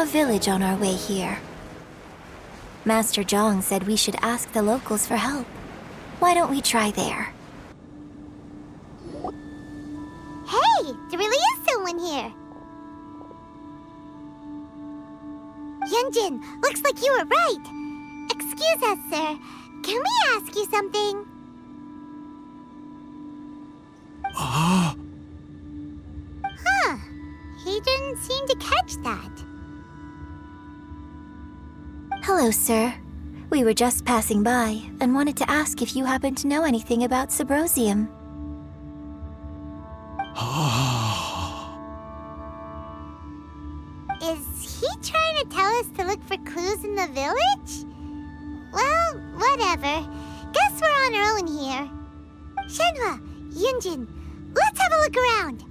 village on our way here. Master Zhang said we should ask the locals for help. Why don't we try there? Hey, there really is someone here. Yunjin, looks like you were right. Excuse us, sir. Can we ask you something? Huh. He didn't seem to catch that. Hello, sir. We were just passing by and wanted to ask if you happen to know anything about Subrosium. Is he trying to tell us to look for clues in the village? Well, whatever. Guess we're on our own here. Shenhua, Yunjin, let's have a look around.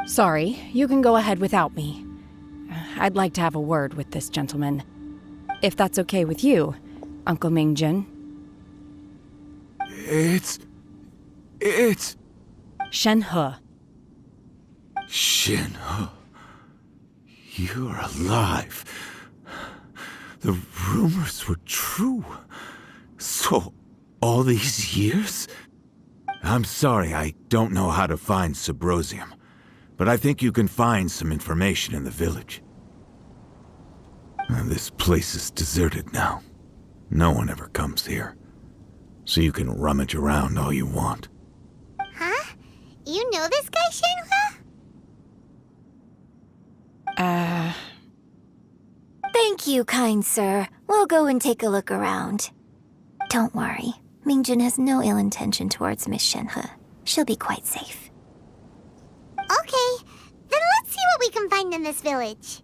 Sorry, you can go ahead without me. I'd like to have a word with this gentleman. If that's okay with you, Uncle Mingjin. It's... Shenhe. Shenhe. You're alive. The rumors were true. So, all these years? I'm sorry, I don't know how to find Subrosium, but I think you can find some information in the village. This place is deserted now. No one ever comes here. So you can rummage around all you want. Huh? You know this guy, Shenhua? Thank you, kind sir. We'll go and take a look around. Don't worry. Mingjin has no ill intention towards Miss Shenhe. She'll be quite safe. Okay, then let's see what we can find in this village.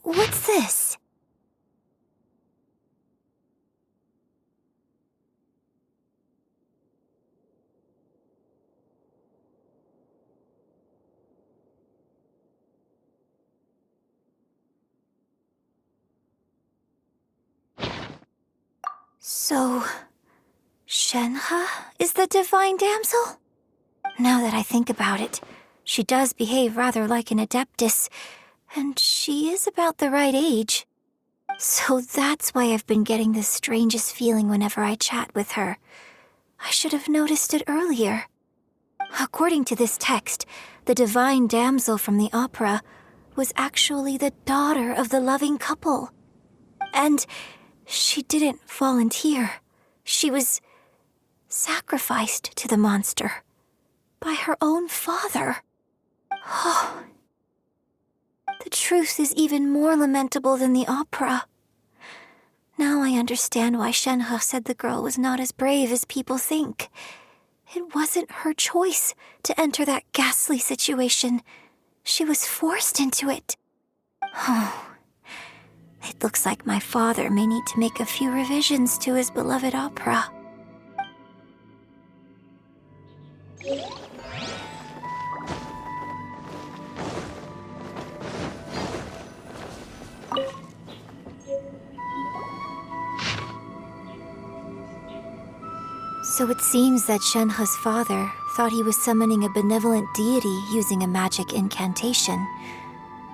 What's this? So, Shenhe is the divine damsel? Now that I think about it, she does behave rather like an adeptus, and she is about the right age. So that's why I've been getting the strangest feeling whenever I chat with her. I should have noticed it earlier. According to this text, the divine damsel from the opera was actually the daughter of the loving couple. And she didn't volunteer. She was sacrificed to the monster by her own father. Oh, the truth is even more lamentable than the opera. Now I understand why Shenhe said the girl was not as brave as people think. It wasn't her choice to enter that ghastly situation. She was forced into it. Oh, it looks like my father may need to make a few revisions to his beloved opera. So it seems that Shenhe's father thought he was summoning a benevolent deity using a magic incantation.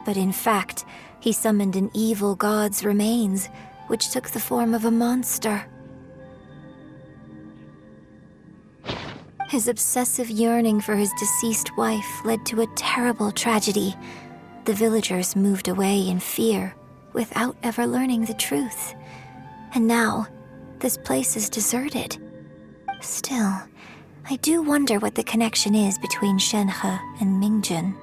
But in fact, he summoned an evil god's remains, which took the form of a monster. His obsessive yearning for his deceased wife led to a terrible tragedy. The villagers moved away in fear, without ever learning the truth. And now, this place is deserted. Still, I do wonder what the connection is between Shenhe and Mingjin.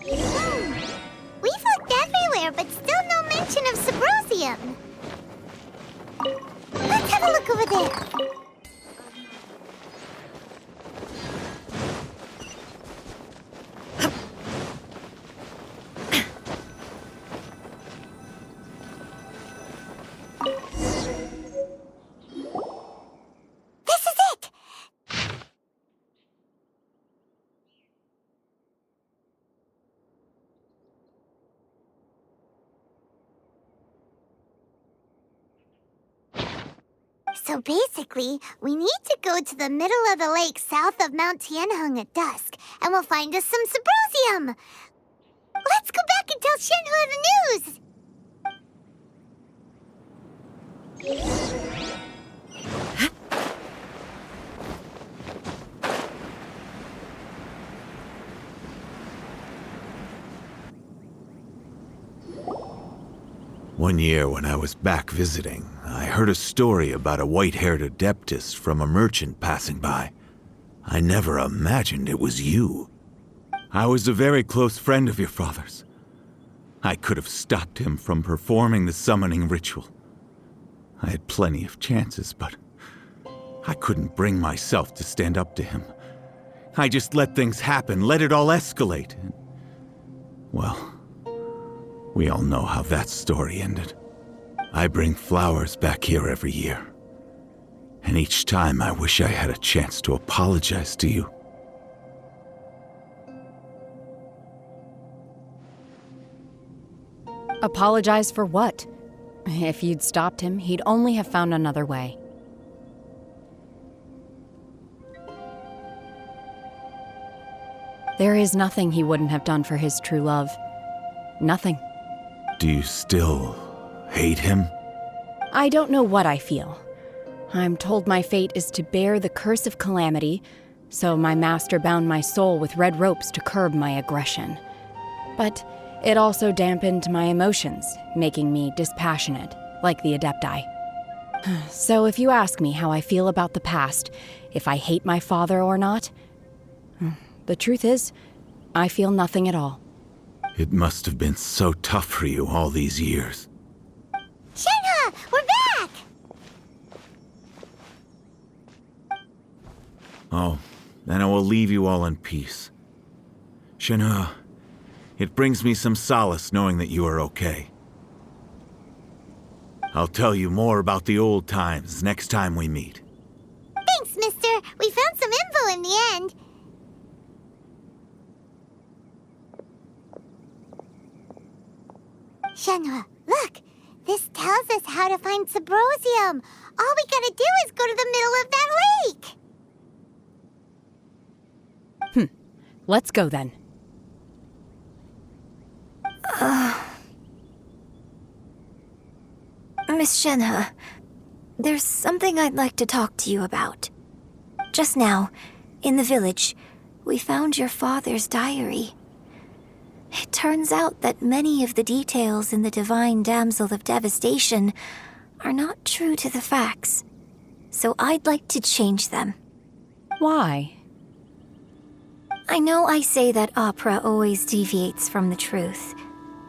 We've looked everywhere, but still no mention of Subrosium. Let's have a look over there. This is it! So basically, we need to go to the middle of the lake south of Mount Tianheng at dusk, and we'll find us some Subrosium! Let's go back and tell Shenhua the news! One year when I was back visiting, I heard a story about a white-haired adeptus from a merchant passing by. I never imagined it was you. I was a very close friend of your father's. I could have stopped him from performing the summoning ritual. I had plenty of chances, but I couldn't bring myself to stand up to him. I just let things happen, let it all escalate. Well, we all know how that story ended. I bring flowers back here every year. And each time I wish I had a chance to apologize to you. Apologize for what? If you'd stopped him, he'd only have found another way. There is nothing he wouldn't have done for his true love. Nothing. Do you still hate him? I don't know what I feel. I'm told my fate is to bear the curse of calamity, so my master bound my soul with red ropes to curb my aggression. But it also dampened my emotions, making me dispassionate, like the Adepti. So if you ask me how I feel about the past, if I hate my father or not, the truth is, I feel nothing at all. It must have been so tough for you all these years. Shenhua, we're back! Oh, then I will leave you all in peace. Shenhua, it brings me some solace knowing that you are okay. I'll tell you more about the old times next time we meet. Thanks, mister. We found some info in the end. Shenhua, look! This tells us how to find Subrosium. All we gotta do is go to the middle of that lake! Let's go then. Miss Shenhe, there's something I'd like to talk to you about. Just now, in the village, we found your father's diary. It turns out that many of the details in the Divine Damsel of Devastation are not true to the facts. So I'd like to change them. Why? I know I say that opera always deviates from the truth,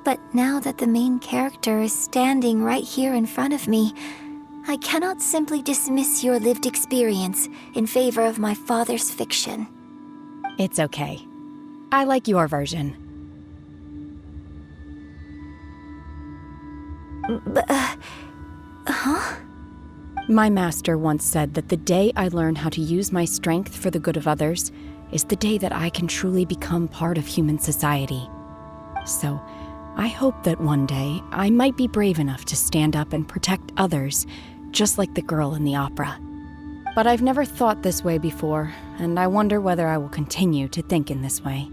but now that the main character is standing right here in front of me, I cannot simply dismiss your lived experience in favor of my father's fiction. It's okay. I like your version. Huh? My master once said that the day I learn how to use my strength for the good of others is the day that I can truly become part of human society. So, I hope that one day I might be brave enough to stand up and protect others, just like the girl in the opera. But I've never thought this way before, and I wonder whether I will continue to think in this way.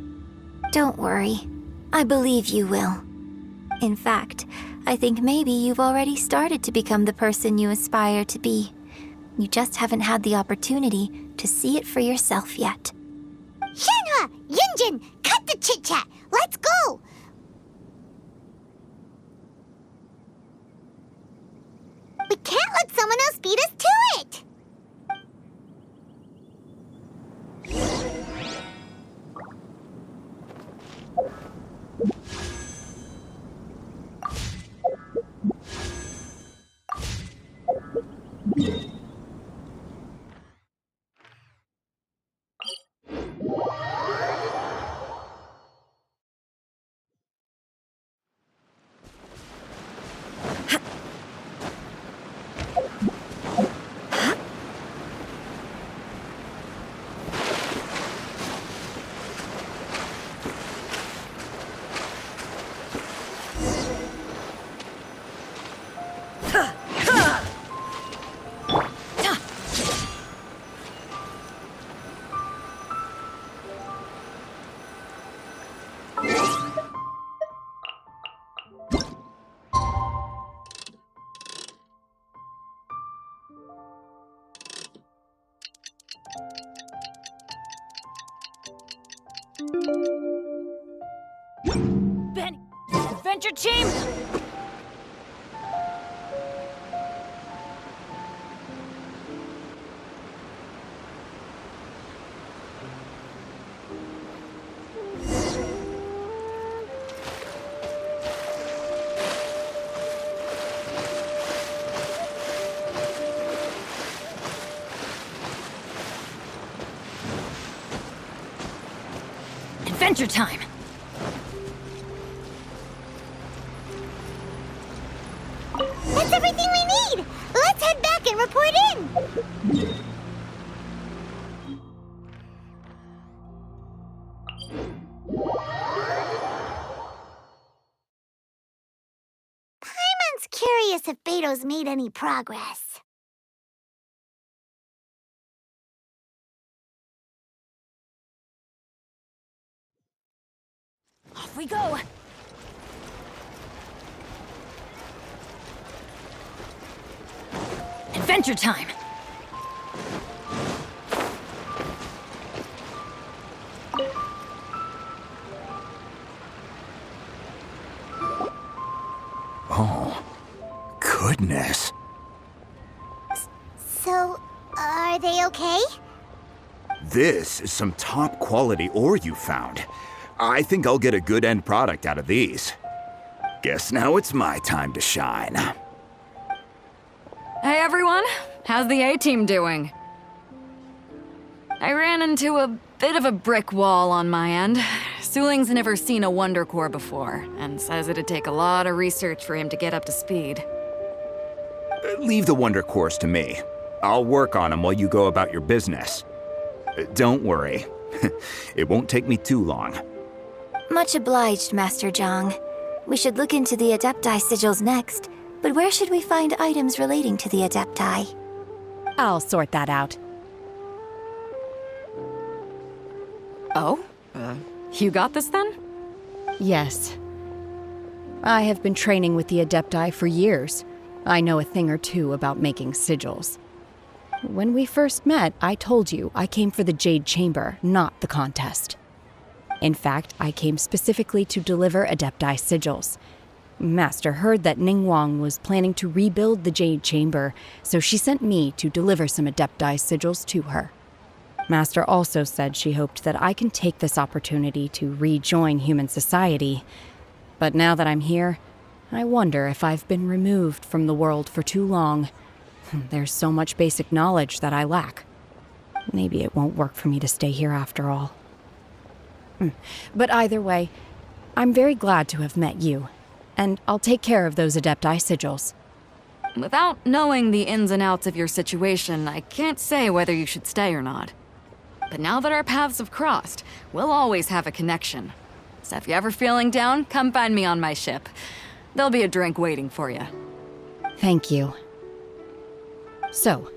Don't worry. I believe you will. In fact, I think maybe you've already started to become the person you aspire to be. You just haven't had the opportunity to see it for yourself yet. Shenhua! Yunjin! Cut the chit-chat! Let's go! We can't let someone else beat us to it! adventure chamber! Adventure time! That's everything we need! Let's head back and report in! Paimon's curious if Beto's made any progress. Off we go! Adventure time! Oh, goodness. So, are they okay? This is some top quality ore you found. I think I'll get a good end product out of these. Guess now it's my time to shine. Hey everyone, how's the A-team doing? I ran into a bit of a brick wall on my end. Suling's never seen a Wonder Core before, and says it'd take a lot of research for him to get up to speed. Leave the Wonder Cores to me. I'll work on them while you go about your business. Don't worry. It won't take me too long. Much obliged, Master Zhang. We should look into the Adepti sigils next, but where should we find items relating to the Adepti? I'll sort that out. Oh? You got this then? Yes. I have been training with the Adepti for years. I know a thing or two about making sigils. When we first met, I told you I came for the Jade Chamber, not the contest. In fact, I came specifically to deliver Adepti sigils. Master heard that Ningguang was planning to rebuild the Jade Chamber, so she sent me to deliver some Adepti sigils to her. Master also said she hoped that I can take this opportunity to rejoin human society. But now that I'm here, I wonder if I've been removed from the world for too long. There's so much basic knowledge that I lack. Maybe it won't work for me to stay here after all. But either way, I'm very glad to have met you, and I'll take care of those Adepti sigils. Without knowing the ins and outs of your situation, I can't say whether you should stay or not. But now that our paths have crossed, we'll always have a connection. So if you're ever feeling down, come find me on my ship. There'll be a drink waiting for you. Thank you. So,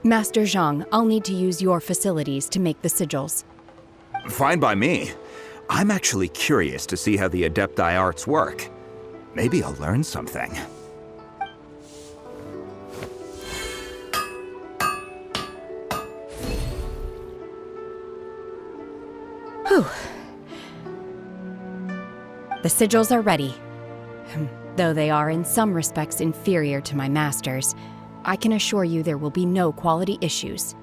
Master Zhang, I'll need to use your facilities to make the sigils. Fine by me. I'm actually curious to see how the Adepti arts work. Maybe I'll learn something. Whew. The sigils are ready. Though they are in some respects inferior to my master's, I can assure you there will be no quality issues.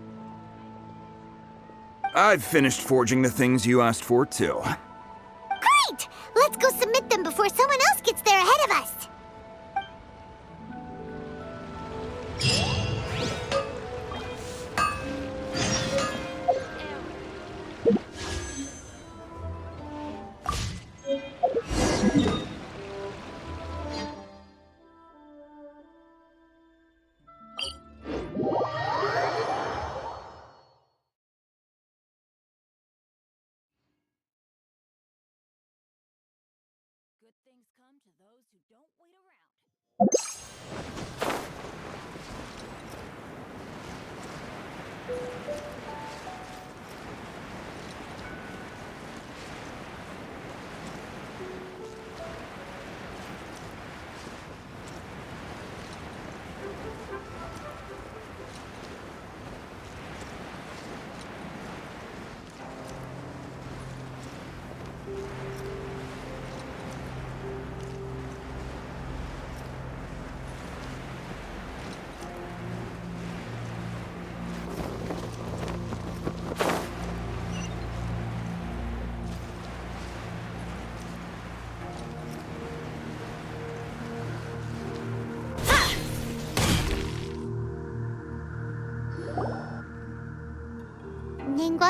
I've finished forging the things you asked for, too. Great! Let's go submit them before someone else gets there ahead of us! Good things come to those who don't wait around.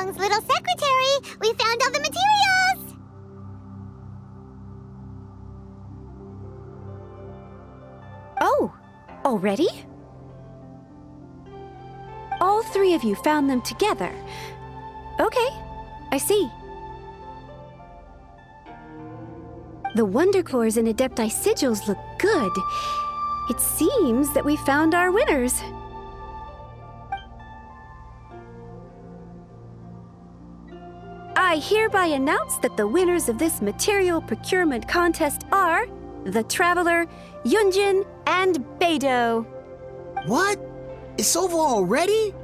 Ningguang's little secretary, we found all the materials! Oh, already? All three of you found them together. Okay, I see. The Wonder Cores and Adepti sigils look good. It seems that we found our winners. I hereby announce that the winners of this material procurement contest are the Traveler, Yunjin, and Beidou. What? It's over already?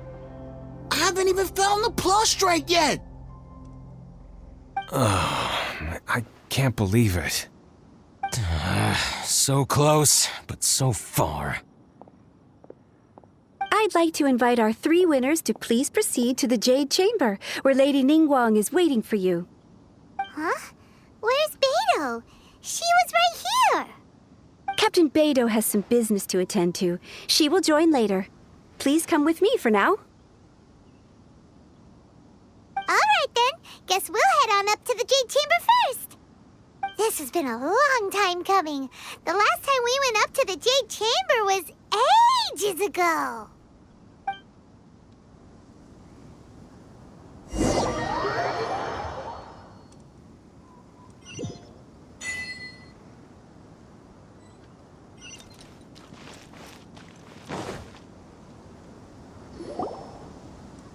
I haven't even found the prostrate yet! I can't believe it. So close, but so far. I'd like to invite our three winners to please proceed to the Jade Chamber, where Lady Ningguang is waiting for you. Huh? Where's Beidou? She was right here! Captain Beidou has some business to attend to. She will join later. Please come with me for now. Alright then, guess we'll head on up to the Jade Chamber first! This has been a long time coming. The last time we went up to the Jade Chamber was ages ago!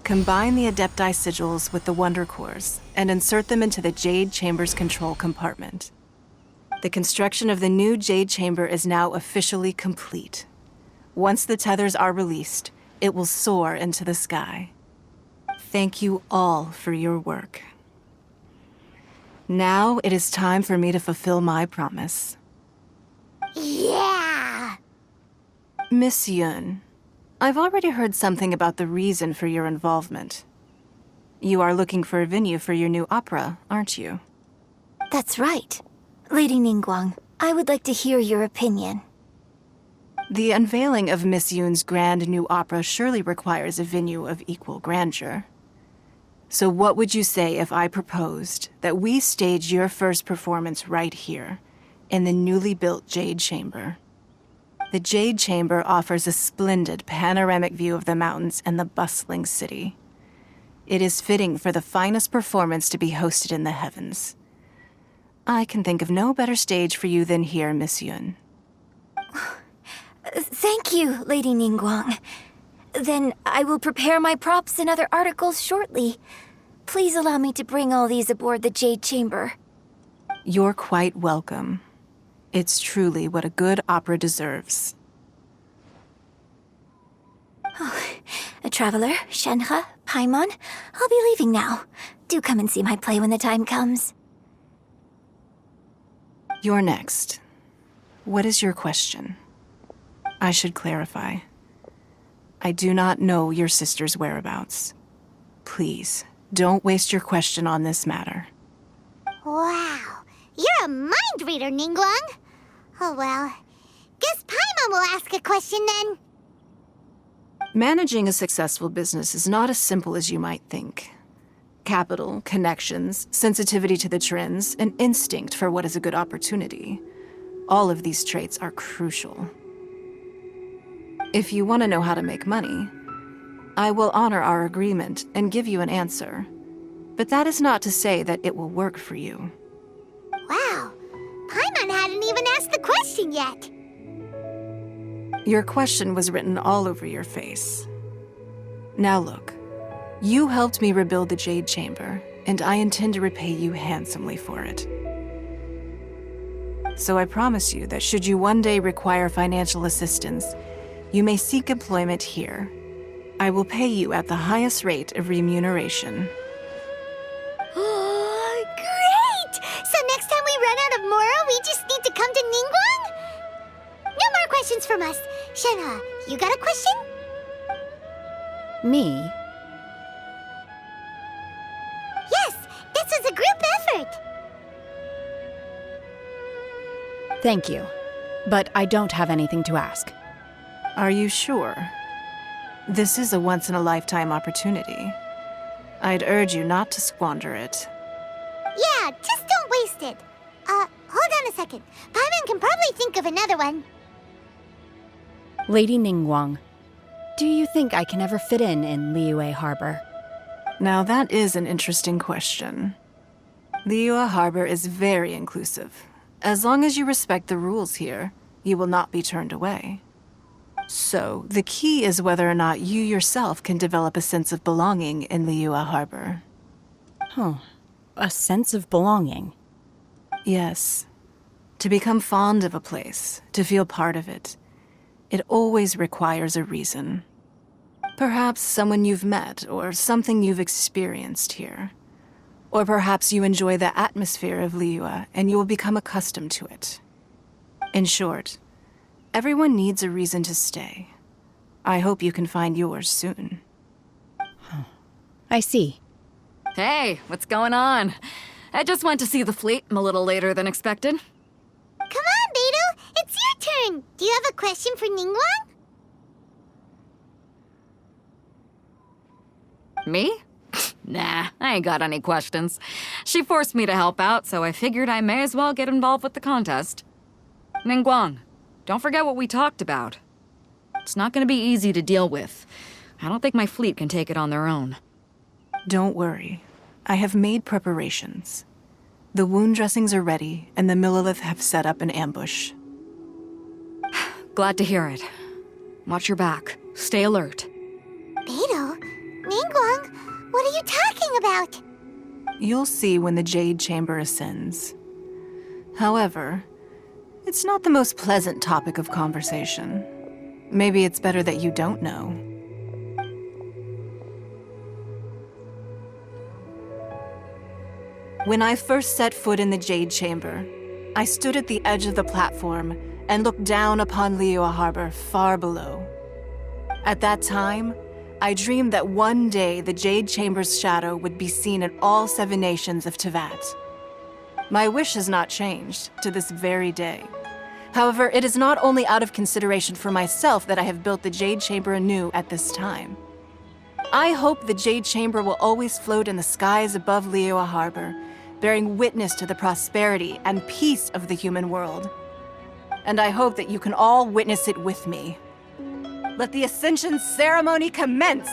Combine the Adepti sigils with the Wonder Cores and insert them into the Jade Chamber's control compartment. The construction of the new Jade Chamber is now officially complete. Once the tethers are released, it will soar into the sky. Thank you all for your work. Now it is time for me to fulfill my promise. Yeah! Miss Yun, I've already heard something about the reason for your involvement. You are looking for a venue for your new opera, aren't you? That's right. Lady Ningguang, I would like to hear your opinion. The unveiling of Miss Yun's grand new opera surely requires a venue of equal grandeur. So what would you say if I proposed that we stage your first performance right here, in the newly built Jade Chamber? The Jade Chamber offers a splendid panoramic view of the mountains and the bustling city. It is fitting for the finest performance to be hosted in the heavens. I can think of no better stage for you than here, Miss Yun. Thank you, Lady Ningguang. Then I will prepare my props and other articles shortly. Please allow me to bring all these aboard the Jade Chamber. You're quite welcome. It's truly what a good opera deserves. Traveler, Shenhe, Paimon, I'll be leaving now. Do come and see my play when the time comes. You're next. What is your question? I should clarify. I do not know your sister's whereabouts. Please, don't waste your question on this matter. Wow, you're a mind reader, Ningguang. Oh well, guess Paimon will ask a question then. Managing a successful business is not as simple as you might think. Capital, connections, sensitivity to the trends, and instinct for what is a good opportunity. All of these traits are crucial. If you want to know how to make money, I will honor our agreement and give you an answer. But that is not to say that it will work for you. Wow, Paimon hadn't even asked the question yet. Your question was written all over your face. Now look, you helped me rebuild the Jade Chamber, and I intend to repay you handsomely for it. So I promise you that should you one day require financial assistance, you may seek employment here. I will pay you at the highest rate of remuneration. Oh, great! So next time we run out of Mora, we just need to come to Ningguang? No more questions from us. Shenhe, you got a question? Me? Yes, this is a group effort. Thank you. But I don't have anything to ask. Are you sure? This is a once-in-a-lifetime opportunity. I'd urge you not to squander it. Yeah, just don't waste it. Hold on a second. Paimon can probably think of another one. Lady Ningguang, do you think I can ever fit in Liyue Harbor? Now that is an interesting question. Liyue Harbor is very inclusive. As long as you respect the rules here, you will not be turned away. So, the key is whether or not you yourself can develop a sense of belonging in Liyue Harbor. Huh. A sense of belonging. Yes. To become fond of a place, to feel part of it, it always requires a reason. Perhaps someone you've met, or something you've experienced here. Or perhaps you enjoy the atmosphere of Liyue and you will become accustomed to it. In short, everyone needs a reason to stay. I hope you can find yours soon. I see. Hey, what's going on? I just went to see the fleet a little later than expected. Come on, Beidou! It's your turn! Do you have a question for Ningguang? Me? Nah, I ain't got any questions. She forced me to help out, so I figured I may as well get involved with the contest. Ningguang, don't forget what we talked about. It's not gonna be easy to deal with. I don't think my fleet can take it on their own. Don't worry. I have made preparations. The wound dressings are ready, and the Millilith have set up an ambush. Glad to hear it. Watch your back. Stay alert. Beidou? Ningguang? What are you talking about? You'll see when the Jade Chamber ascends. However, it's not the most pleasant topic of conversation. Maybe it's better that you don't know. When I first set foot in the Jade Chamber, I stood at the edge of the platform and looked down upon Liyue Harbor far below. At that time, I dreamed that one day the Jade Chamber's shadow would be seen in all 7 nations of Teyvat. My wish has not changed to this very day. However, it is not only out of consideration for myself that I have built the Jade Chamber anew at this time. I hope the Jade Chamber will always float in the skies above Liyue Harbor, bearing witness to the prosperity and peace of the human world. And I hope that you can all witness it with me. Let the Ascension ceremony commence!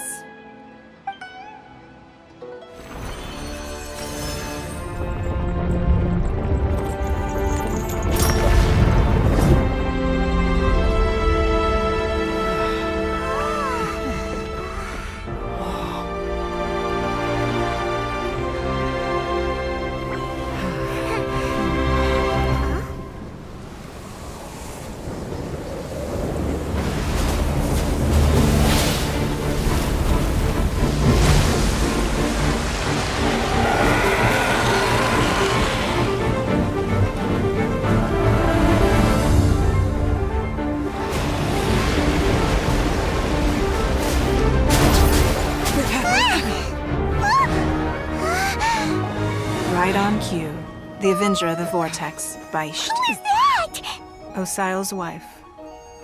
Right on cue. The Avenger of the Vortex, Beisht. Who is that? Osial's wife.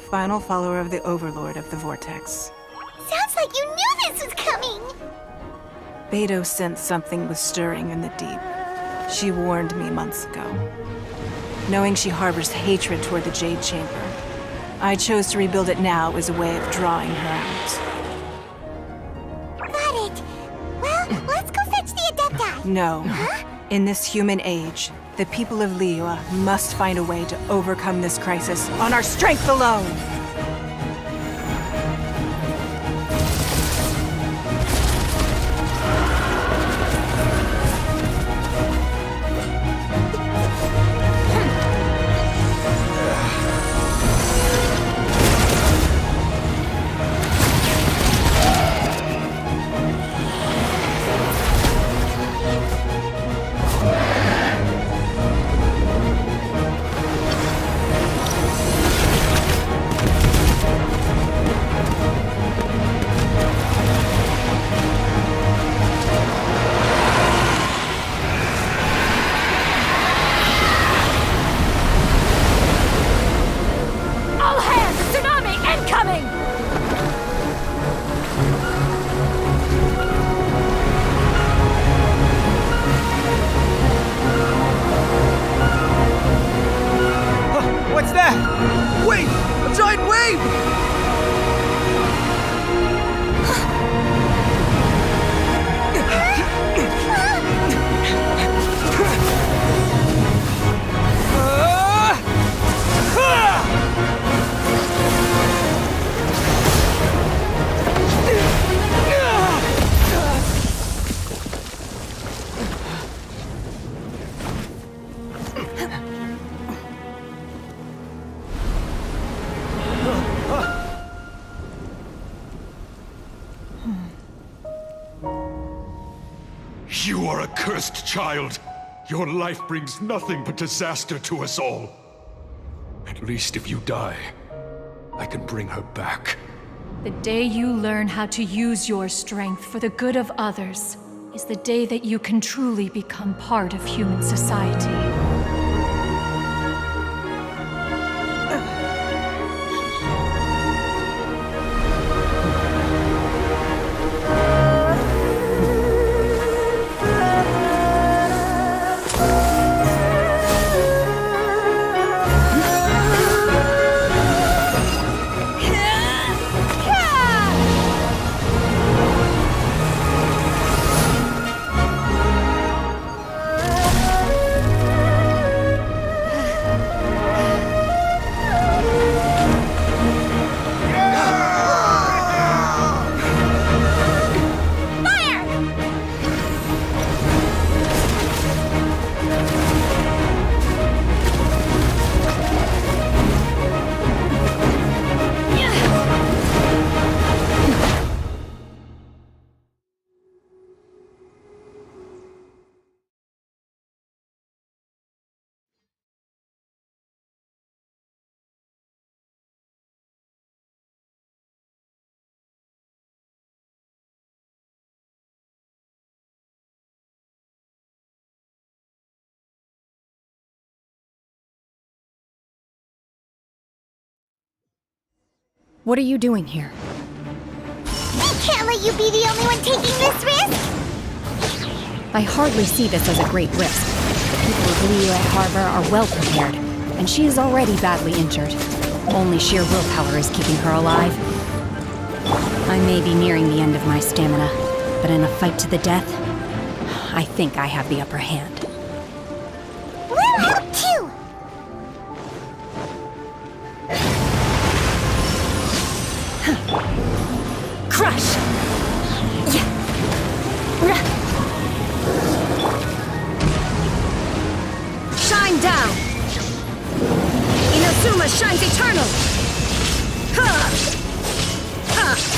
Final follower of the Overlord of the Vortex. Sounds like you knew this was coming! Beidou sensed something was stirring in the deep. She warned me months ago. Knowing she harbors hatred toward the Jade Chamber, I chose to rebuild it now as a way of drawing her out. Got it. Well, let's go fetch the Adepti. No. In this human age, the people of Liyue must find a way to overcome this crisis on our strength alone! are a cursed child. Your life brings nothing but disaster to us all. At least if you die, I can bring her back. The day you learn how to use your strength for the good of others is the day that you can truly become part of human society. What are you doing here? I can't let you be the only one taking this risk! I hardly see this as a great risk. The people of Liyue Harbor are well prepared, and she is already badly injured. Only sheer willpower is keeping her alive. I may be nearing the end of my stamina, but in a fight to the death, I think I have the upper hand. We're out too! Crush! Shine down! Inazuma shines eternal! Ha! Ha!